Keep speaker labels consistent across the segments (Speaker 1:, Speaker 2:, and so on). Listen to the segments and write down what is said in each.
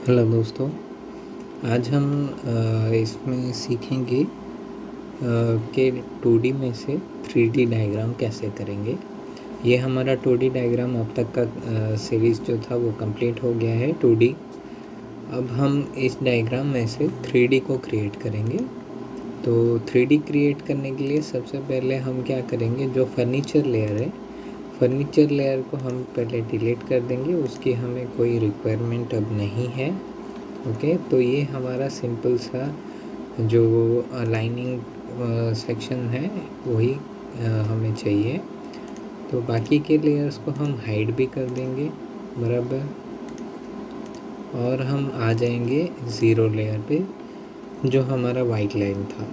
Speaker 1: Hello दोस्तों, आज हम इसमें सीखेंगे कि 2D में से 3D डायग्राम कैसे करेंगे। ये हमारा 2D डायग्राम अब तक का सीरीज़ जो था वो कंप्लीट हो गया है 2D। अब हम इस डायग्राम में से 3D को क्रिएट करेंगे। तो 3D क्रिएट करने के लिए सबसे पहले हम क्या करेंगे, जो फर्नीचर लेयर है, फर्नीचर लेयर को हम पहले डिलीट कर देंगे, उसकी हमें कोई रिक्वायरमेंट अब नहीं है। ओके, तो ये हमारा सिंपल सा जो लाइनिंग सेक्शन है वही हमें चाहिए। तो बाकी के लेयर्स को हम हाइड भी कर देंगे बराबर, और हम आ जाएंगे ज़ीरो लेयर पे जो हमारा वाइट लाइन था।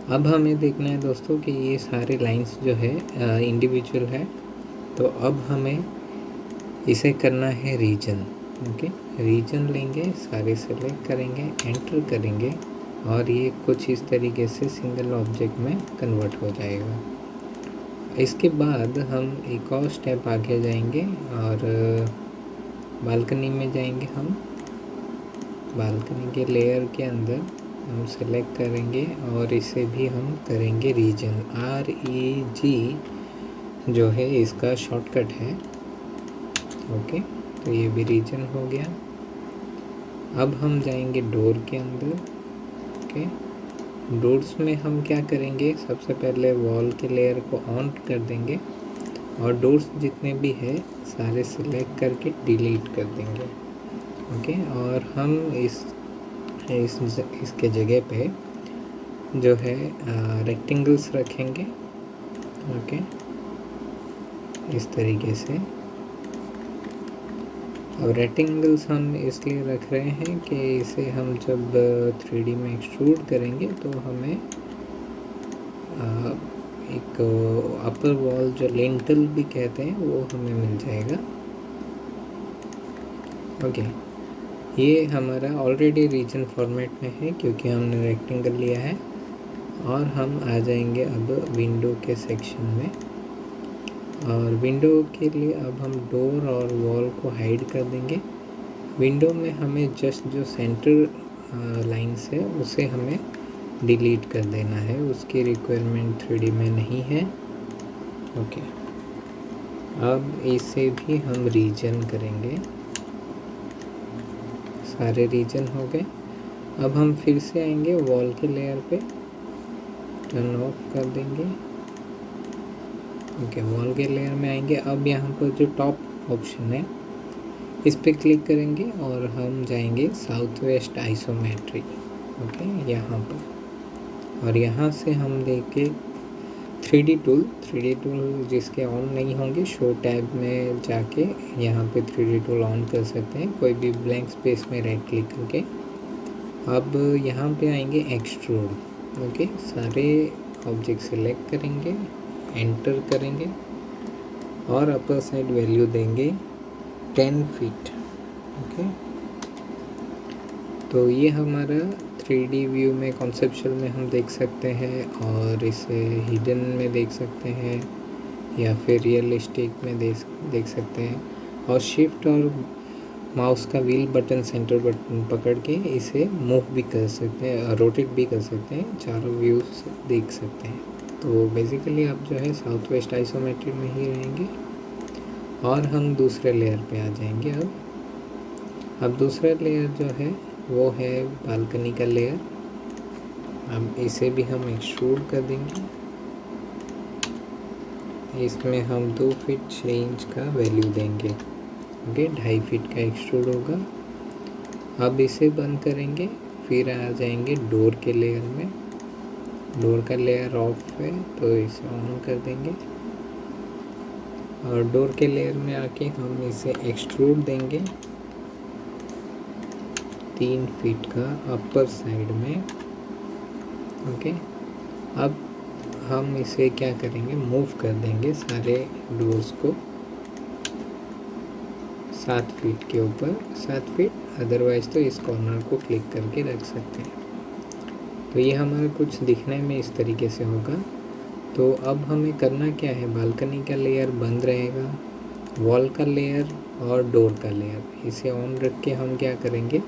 Speaker 1: अब हमें देखना है दोस्तों कि ये सारे लाइंस जो है इंडिविजुअल है, तो अब हमें इसे करना है रीजन। ओके, रीजन लेंगे, सारे सेलेक्ट करेंगे, एंटर करेंगे और ये कुछ इस तरीके से सिंगल ऑब्जेक्ट में कन्वर्ट हो जाएगा। इसके बाद हम एक और स्टेप आगे जाएंगे और बालकनी में जाएंगे। हम बालकनी के लेयर के अंदर हम सेलेक्ट करेंगे और इसे भी हम करेंगे रीजन। REG जो है इसका शॉर्टकट है। ओके, तो ये भी रीजन हो गया। अब हम जाएंगे डोर के अंदर। ओके, डोर्स में हम क्या करेंगे, सबसे पहले वॉल के लेयर को ऑन कर देंगे और डोर्स जितने भी है सारे सिलेक्ट करके डिलीट कर देंगे। ओके, और हम इसके जगह पे जो है रेक्टेंगल्स रखेंगे। ओके, इस तरीके से। और रेक्टेंगल्स हम इसलिए रख रहे हैं कि इसे हम जब 3D में एक्सट्रूड करेंगे तो हमें एक अपर वॉल जो लिंटल भी कहते हैं वो हमें मिल जाएगा। ओके, ये हमारा ऑलरेडी रीजन फॉर्मेट में है क्योंकि हमने रेक्टेंगल लिया है। और हम आ जाएंगे अब विंडो के सेक्शन में, और विंडो के लिए अब हम डोर और वॉल को हाइड कर देंगे। विंडो में हमें जस्ट जो सेंटर लाइंस है उसे हमें डिलीट कर देना है, उसकी रिक्वायरमेंट 3D में नहीं है। ओके, अब इसे भी हम रीजन करेंगे। सारे रीजन हो गए। अब हम फिर से आएंगे वॉल के लेयर पे, टर्न ऑफ कर देंगे। ओके, वॉल के लेयर में आएंगे। अब यहाँ पर जो टॉप ऑप्शन है इस पर क्लिक करेंगे और हम जाएंगे साउथ वेस्ट आइसोमेट्रिक। ओके, यहाँ पर, और यहाँ से हम देखें 3D टूल जिसके ऑन नहीं होंगे, शो टैब में जाके यहाँ पे 3D टूल ऑन कर सकते हैं, कोई भी ब्लैंक स्पेस में राइट क्लिक करके। अब यहाँ पे आएंगे एक्सट्रूड। ओके, सारे ऑब्जेक्ट सेलेक्ट करेंगे, एंटर करेंगे और अपर साइड वैल्यू देंगे 10 फीट। ओके, तो ये हमारा 3D व्यू में कॉन्सेप्चुअल में हम देख सकते हैं, और इसे हिडन में देख सकते हैं या फिर रियलिस्टिक में देख सकते हैं। और शिफ्ट और माउस का व्हील बटन, सेंटर बटन पकड़ के इसे मूव भी कर सकते हैं, रोटेट भी कर सकते हैं, चारों व्यूज देख सकते हैं। तो बेसिकली आप जो है साउथ वेस्ट आइसोमेट्रिक में ही रहेंगे। और हम दूसरे लेयर पे आ जाएंगे। अब दूसरा लेयर जो है वो है बालकनी का लेयर। अब इसे भी हम एक्सट्रूड कर देंगे। इसमें हम 2 फीट 6 इंच का वैल्यू देंगे। ओके, 2.5 फीट का एक्सट्रूड होगा। अब इसे बंद करेंगे, फिर आ जाएंगे डोर के लेयर में। डोर का लेयर ऑफ है तो इसे ऑन कर देंगे, और डोर के लेयर में आके हम इसे एक्सट्रूड देंगे 3 फीट का अपर साइड में। ओके, अब हम इसे क्या करेंगे, मूव कर देंगे सारे डोर्स को 7 फीट के ऊपर, 7 फीट, अदरवाइज़ तो इस कॉर्नर को क्लिक करके रख सकते हैं। तो ये हमारा कुछ दिखने में इस तरीके से होगा। तो अब हमें करना क्या है, बालकनी का लेयर बंद रहेगा, वॉल का लेयर और डोर का लेयर। इसे ऑन रख के हम क्या करेंगे,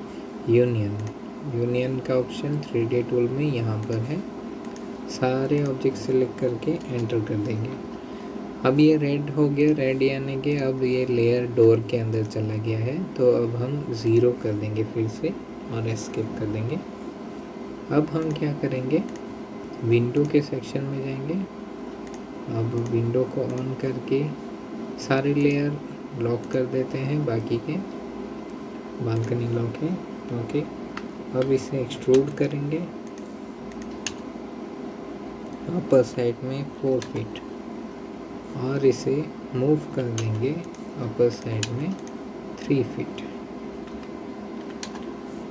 Speaker 1: यूनियन का ऑप्शन 3D टूल में यहाँ पर है। सारे ऑब्जेक्ट सेलेक्ट करके एंटर कर देंगे। अब ये रेड हो गया, रेड यानी कि अब ये लेयर डोर के अंदर चला गया है। तो अब हम 0 कर देंगे फिर से और एस्केप कर देंगे। अब हम क्या करेंगे, विंडो के सेक्शन में जाएंगे। अब विंडो को ऑन करके सारे लेयर लॉक कर देते हैं, बाकी के बालकनी लॉक है। ओके, अब इसे एक्सट्रूड करेंगे अपर साइड में 4 फीट और इसे मूव कर देंगे अपर साइड में 3 फीट।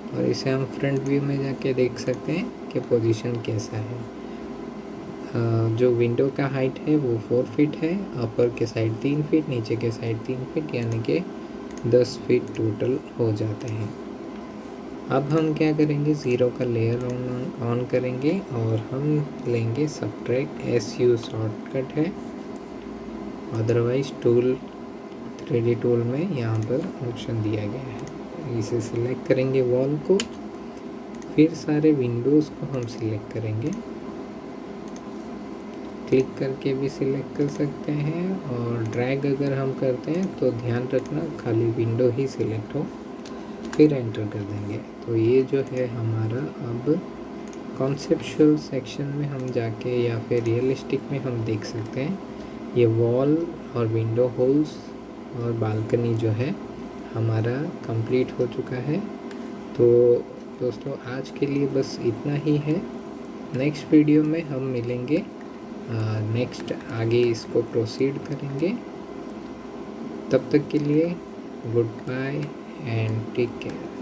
Speaker 1: और इसे हम फ्रंट व्यू में जाके देख सकते हैं कि पोजीशन कैसा है। जो विंडो का हाइट है वो 4 फीट है, अपर के साइड 3 फीट, नीचे के साइड 3 फीट, यानी कि 10 फीट टोटल हो जाते हैं। अब हम क्या करेंगे, 0 का लेयर ऑन करेंगे और हम लेंगे सबट्रैक्ट। SU शॉर्टकट है, अदरवाइज टूल 3D टूल में यहाँ पर ऑप्शन दिया गया है। इसे सिलेक्ट करेंगे वॉल को, फिर सारे विंडोज़ को हम सिलेक्ट करेंगे। क्लिक करके भी सिलेक्ट कर सकते हैं और ड्रैग अगर हम करते हैं तो ध्यान रखना खाली विंडो ही सिलेक्ट हो, फिर एंटर कर देंगे। तो ये जो है हमारा, अब कॉन्सेप्चुअल सेक्शन में हम जाके या फिर रियलिस्टिक में हम देख सकते हैं ये वॉल और विंडो होल्स और बालकनी जो है हमारा कंप्लीट हो चुका है। तो दोस्तों आज के लिए बस इतना ही है। नेक्स्ट वीडियो में हम मिलेंगे, नेक्स्ट आगे इसको प्रोसीड करेंगे। तब तक के लिए goodbye and take care.